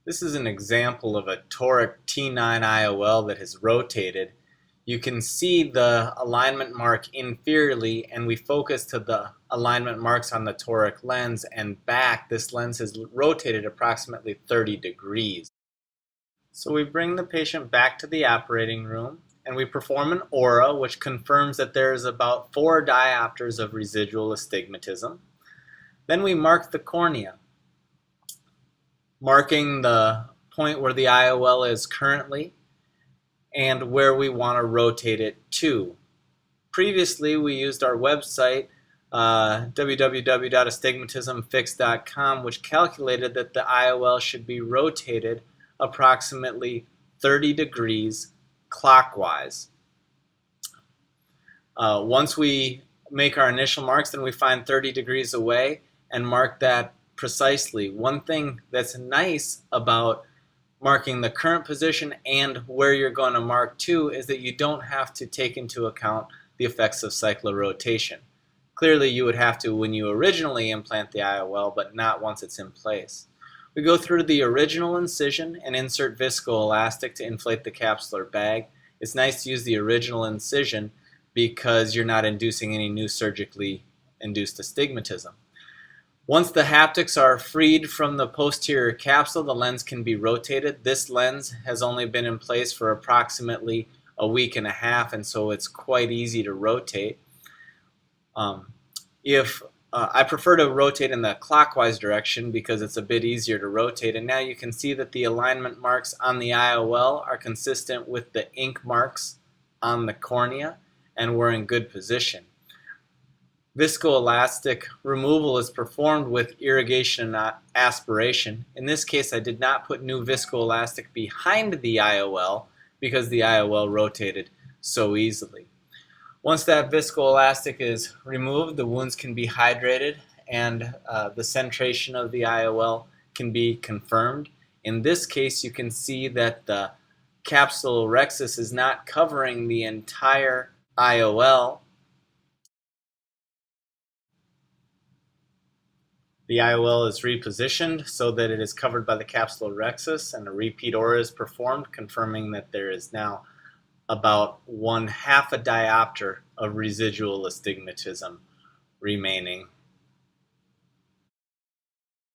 This is an example of a Toric T9 IOL that has rotated. You can see the alignment mark inferiorly, and we focus to the alignment marks on the toric lens, and back this lens has rotated approximately 30 degrees. So we bring the patient back to the operating room and we perform an aura, which confirms that there is about 4 diopters of residual astigmatism. Then we mark the cornea, marking the point where the IOL is currently and where we want to rotate it to. Previously, we used our website, www.astigmatismfix.com, which calculated that the IOL should be rotated approximately 30 degrees clockwise. Once we make our initial marks, then we find 30 degrees away and mark that precisely. One thing that's nice about marking the current position and where you're going to mark to is that you don't have to take into account the effects of cyclorotation. Clearly you would have to when you originally implant the IOL, but not once it's in place. We go through the original incision and insert viscoelastic to inflate the capsular bag. It's nice to use the original incision because you're not inducing any new surgically induced astigmatism. Once the haptics are freed from the posterior capsule, the lens can be rotated. This lens has only been in place for approximately a week and a half, and so it's quite easy to rotate. I prefer to rotate in the clockwise direction because it's a bit easier to rotate, and now you can see that the alignment marks on the IOL are consistent with the ink marks on the cornea, and we're in good position. Viscoelastic removal is performed with irrigation and aspiration. In this case, I did not put new viscoelastic behind the IOL because the IOL rotated so easily. Once that viscoelastic is removed, the wounds can be hydrated and the centration of the IOL can be confirmed. In this case, you can see that the capsule rhexis is not covering the entire IOL. The IOL is repositioned so that it is covered by the capsular rhexis, and a repeat aura is performed, confirming that there is now about 1/2 a diopter of residual astigmatism remaining